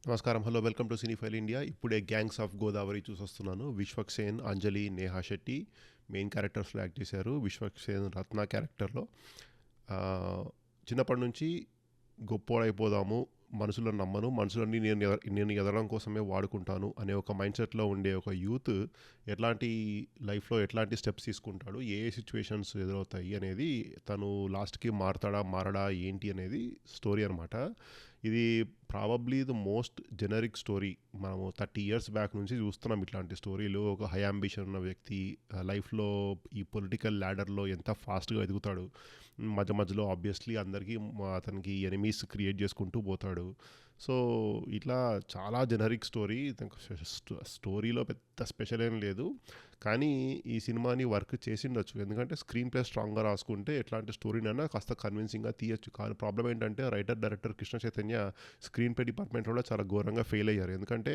నమస్కారం. Hello. Welcome to cinephile India. ఇప్పుడే 'gangs of Godavari' చూసొస్తున్నాను. విశ్వక్ సేన్, అంజలి, నేహా శెట్టి మెయిన్ క్యారెక్టర్స్‌లో యాక్ట్ చేశారు. విశ్వక్ సేన్ రత్న క్యారెక్టర్‌లో. చిన్నప్పటి నుంచి గొప్పోడైపోదాము, మనుషులను నమ్మను, మనుషులని నేను ఎదగడం కోసమే వాడుకుంటాను అనే ఒక మైండ్ సెట్‌లో ఉండే ఒక యూత్ ఎట్లాంటి లైఫ్‌లో ఎట్లాంటి స్టెప్స్ తీసుకుంటాడు, ఏ ఏ సిచ్యువేషన్స్ ఎదురవుతాయి అనేది, తను లాస్ట్‌కి మారతాడా, మారడా ఏంటి అనేది స్టోరీ అనమాట. ఇది probably the most generic story. మనము 30 ఇయర్స్ బ్యాక్ నుంచి చూస్తున్నాం ఇట్లాంటి స్టోరీలు. ఒక హై అంబిషన్ ఉన్న వ్యక్తి లైఫ్లో ఈ పొలిటికల్ ల్యాడర్లో ఎంత ఫాస్ట్గా ఎదుగుతాడు. మధ్య మధ్యలో ఆబ్వియస్లీ అందరికీ అతనికి ఎనిమీస్ క్రియేట్ చేసుకుంటూ పోతాడు. సో ఇట్లా చాలా జెనరిక్ స్టోరీ. స్టోరీలో పెద్ద స్పెషల్ ఏం లేదు, కానీ ఈ సినిమాని వర్క్ చేసిండొచ్చు. ఎందుకంటే స్క్రీన్ ప్లే స్ట్రాంగ్గా రాసుకుంటే ఎట్లాంటి స్టోరీనైనా కాస్త కన్విన్సింగ్గా తీయచ్చు. కానీ ప్రాబ్లం ఏంటంటే writer director Krishna Chaitanya screen play డిపార్ట్మెంట్లో కూడా చాలా ఘోరంగా ఫెయిల్ అయ్యారు. ఎందుకంటే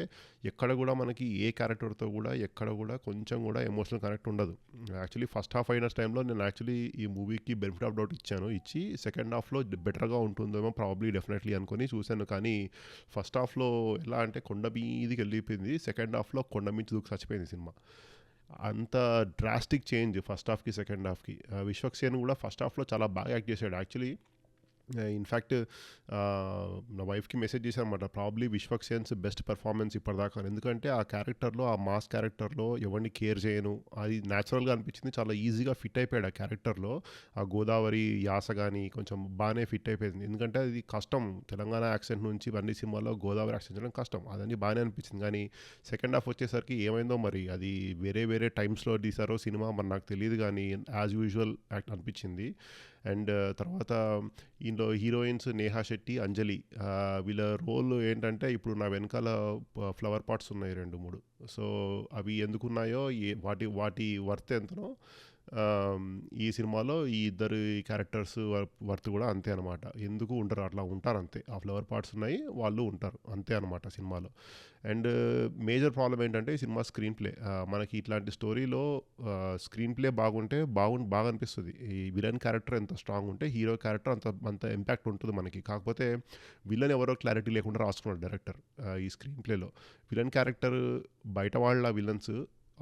ఎక్కడ కూడా మనకి ఏ క్యారెక్టర్తో కూడా ఎక్కడ కూడా కొంచెం కూడా ఎమోషనల్ కనెక్ట్ ఉండదు. యాక్చువల్లీ ఫస్ట్ హాఫ్ అయిన టైంలో నేను యాక్చువల్లీ ఈ మూవీకి బెనిఫిట్ ఆఫ్ డౌట్ ఇచ్చి సెకండ్ హాఫ్లో బెటర్గా ఉంటుందేమో ప్రాబబ్లీ డెఫినెట్లీ అనుకొని చూశాను. కానీ ఫస్ట్ హాఫ్లో ఎలా అంటే కొండ మీదికి వెళ్ళిపోయింది, సెకండ్ హాఫ్లో కొండ మించి దూకి చచ్చిపోయింది సినిమా. అంత డ్రాస్టిక్ చేంజ్ ఫస్ట్ హాఫ్కి సెకండ్ హాఫ్కి. విశ్వక్ సేన్ కూడా ఫస్ట్ హాఫ్లో చాలా బాగా యాక్ట్ చేశాడు యాక్చువల్లీ. ఇన్ఫ్యాక్ట్ నా వైఫ్కి మెసేజ్ చేశానమాట, probably Vishwak Sen's best performance ఇప్పటిదాకా. ఎందుకంటే ఆ క్యారెక్టర్లో, ఆ మాస్ క్యారెక్టర్లో ఎవరిని కేర్ చేయను, అది న్యాచురల్గా అనిపించింది. చాలా ఈజీగా ఫిట్ అయిపోయాడు ఆ క్యారెక్టర్లో. ఆ గోదావరి యాస కానీ కొంచెం బాగానే ఫిట్ అయిపోయింది. ఎందుకంటే అది కష్టం, తెలంగాణ యాక్సెంట్ నుంచి అన్ని సినిమాల్లో గోదావరి యాక్సెంట్ చేయడం కష్టం. అదని బాగానే అనిపించింది. కానీ సెకండ్ హాఫ్ వచ్చేసరికి ఏమైందో మరి, అది వేరే వేరే టైమ్స్లో తీసారో సినిమా మరి నాకు తెలియదు, కానీ యాజ్ యూజువల్ యాక్ట్ అనిపించింది. అండ్ తర్వాత ఇందులో హీరోయిన్స్ నేహా శెట్టి, అంజలి, వీళ్ళ రోల్ ఏంటంటే, ఇప్పుడు నా వెనకాల ఫ్లవర్ పాట్స్ ఉన్నాయి 2-3. సో అవి ఎందుకున్నాయో, వాటి వాటి వర్త్ ఎంతనో ఈ సినిమాలో ఈ ఇద్దరు క్యారెక్టర్స్ వర్త్ కూడా అంతే అనమాట. ఎందుకు ఉంటారు, అట్లా ఉంటారు అంతే. ఆ ఫ్లవర్ పార్ట్స్ ఉన్నాయి, వాళ్ళు ఉంటారు అంతే అనమాట సినిమాలో. అండ్ మేజర్ ప్రాబ్లం ఏంటంటే ఈ సినిమా స్క్రీన్ ప్లే. మనకి ఇట్లాంటి స్టోరీలో స్క్రీన్ ప్లే బాగుంటే బాగా అనిపిస్తుంది. ఈ విలన్ క్యారెక్టర్ ఎంత స్ట్రాంగ్ ఉంటే హీరో క్యారెక్టర్ అంత అంత ఇంపాక్ట్ ఉంటుంది మనకి. కాకపోతే విలన్ ఎవరో క్లారిటీ లేకుండా రాసుకున్నాడు డైరెక్టర్ ఈ స్క్రీన్ ప్లేలో. విలన్ క్యారెక్టర్ బయట వాళ్ళ విలన్స్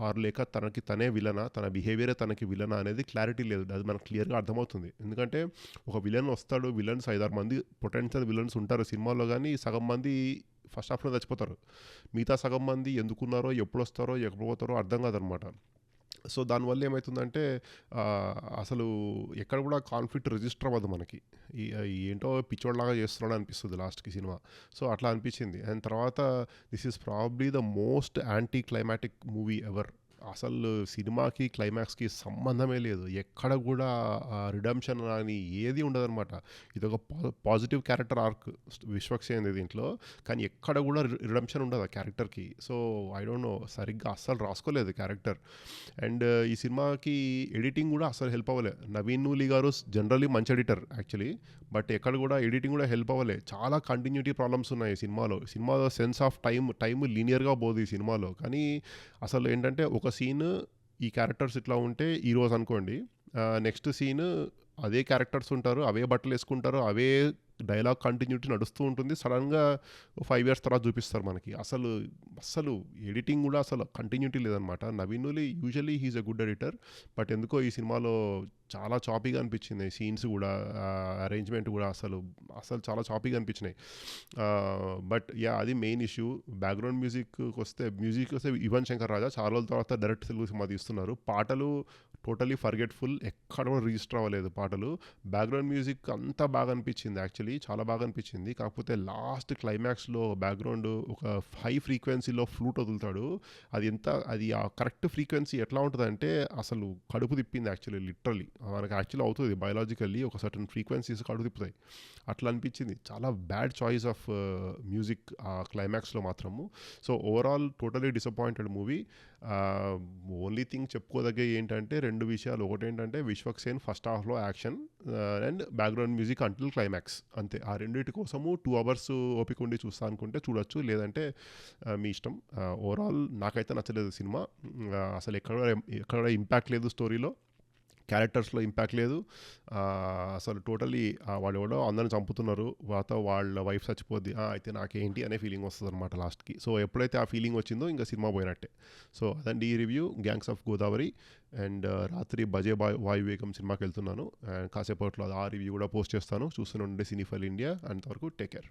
ఆర్ లేక తనకి తనే విలనా, తన బిహేవియరే తనకి విలనా అనేది క్లారిటీ లేదు. అది మనకు క్లియర్గా అర్థమవుతుంది. ఎందుకంటే ఒక విలన్ వస్తాడు, విలన్స్ 5-6 మంది పొటెన్షియల్ విలన్స్ ఉంటారు సినిమాలో, కానీ సగం మంది ఫస్ట్ హాఫ్లో చచ్చిపోతారు. మిగతా సగం మంది ఎందుకున్నారో, ఎప్పుడు వస్తారో, ఎప్పుడు పోతారో అర్థం కాదనమాట. సో దానివల్ల ఏమవుతుందంటే అసలు ఎక్కడ కూడా కాన్ఫ్లిక్ట్ రిజిస్టర్ అవ్వదు మనకి. ఏంటో పిచ్చోడ్లాగా చేస్తున్నాడు అనిపిస్తుంది లాస్ట్కి సినిమా. సో అట్లా అనిపించింది. అండ్ తర్వాత this is probably the most anti climatic movie ever. అసలు సినిమాకి క్లైమాక్స్కి సంబంధమే లేదు. ఎక్కడ కూడా రిడమ్షన్ అని ఏది ఉండదన్నమాట. ఇది ఒక positive character arc Vishwak Sen దీంట్లో, కానీ ఎక్కడ కూడా రిడమ్షన్ ఉండదు ఆ క్యారెక్టర్కి. సో ఐ డోంట్ నో, సరిగ్గా అస్సలు రాసుకోలేదు క్యారెక్టర్. అండ్ ఈ సినిమాకి ఎడిటింగ్ కూడా అసలు హెల్ప్ అవ్వలే. నవీన్ నూలి గారు జనరల్లీ మంచి ఎడిటర్ యాక్చువల్లీ, బట్ ఎక్కడ కూడా ఎడిటింగ్ కూడా హెల్ప్ అవ్వలే. చాలా కంటిన్యూటీ ప్రాబ్లమ్స్ ఉన్నాయి సినిమాలో సెన్స్ ఆఫ్ టైం లీనియర్గా పోదు ఈ సినిమాలో. కానీ అసలు ఏంటంటే ఒక సీన్ ఈ క్యారెక్టర్స్ ఇట్లా ఉంటే ఈరోజు అనుకోండి, నెక్స్ట్ సీన్ అదే క్యారెక్టర్స్ ఉంటారు, అవే బట్టలు వేసుకుంటారు, అవే డైలాగ్ కంటిన్యూటీ నడుస్తూ ఉంటుంది. సడన్గా 5 ఇయర్స్ తర్వాత చూపిస్తారు మనకి. అసలు ఎడిటింగ్ కూడా అసలు కంటిన్యూటీ లేదనమాట. Naveen Nooli usually he's a good editor, but ఎందుకో ఈ సినిమాలో చాలా చాపీగా అనిపించింది. సీన్స్ కూడా, అరేంజ్మెంట్ కూడా అసలు చాలా చాపీగా అనిపించినాయి. బట్ అది మెయిన్ ఇష్యూ. బ్యాక్గ్రౌండ్ మ్యూజిక్ వస్తే యువన్ శంకర్ రాజా చాలా రోజుల తర్వాత డైరెక్ట్ తెలుగు సినిమా తీస్తున్నారు. పాటలు టోటలీ ఫర్గెట్ఫుల్, ఎక్కడ కూడా రిజిస్టర్ అవ్వలేదు పాటలు. బ్యాక్గ్రౌండ్ మ్యూజిక్ అంతా బాగా అనిపించింది యాక్చువల్లీ, చాలా బాగా అనిపించింది. కాకపోతే లాస్ట్ క్లైమాక్స్లో బ్యాక్గ్రౌండ్ ఒక హై ఫ్రీక్వెన్సీలో ఫ్లూట్ వదులుతాడు. అది ఆ కరెక్ట్ ఫ్రీక్వెన్సీ ఎట్లా ఉంటుందంటే అసలు కడుపు తిప్పింది యాక్చువల్లీ. లిటరలీ మనకి యాక్చువల్లీ అవుతుంది బయాలజికల్లీ, ఒక సర్టన్ ఫ్రీక్వెన్సీస్ కడుపు తిప్పుతాయి. అట్లా అనిపించింది. చాలా బ్యాడ్ చాయిస్ ఆఫ్ మ్యూజిక్ ఆ క్లైమాక్స్లో మాత్రము. So overall totally disappointed movie. Only thing చెప్పుకోదగ్గ ఏంటంటే 2 విషయాలు. ఒకటేంటంటే విశ్వక్ సేన్ ఫస్ట్ హాఫ్లో action and background music until climax అంతే. ఆ రెండింటి కోసము 2 అవర్స్ ఓపిక ఉండి చూస్తా అనుకుంటే చూడొచ్చు, లేదంటే మీ ఇష్టం. ఓవరాల్ నాకైతే నచ్చలేదు సినిమా. అసలు ఎక్కడ ఇంపాక్ట్ లేదు స్టోరీలో. క్యారెక్టర్స్లో ఇంపాక్ట్ లేదు. అసలు టోటలీ వాడు ఎవడో అందరిని చంపుతున్నారు, వాళ్ళ వైఫ్ చచ్చిపోద్ది, అయితే నాకేంటి అనే ఫీలింగ్ వస్తుంది అనమాట లాస్ట్కి. సో ఎప్పుడైతే ఆ ఫీలింగ్ వచ్చిందో ఇంకా సినిమా పోయినట్టే. సో అదండి ఈ review gangs of Godavari. And రాత్రి బజే వాయువేగం సినిమాకి వెళ్తున్నాను, అండ్ కాసేపట్లో ఆ రివ్యూ కూడా పోస్ట్ చేస్తాను. చూస్తూనే ఉండే సినీఫైల్ ఇండియా. అంతవరకు టేక్ కేర్.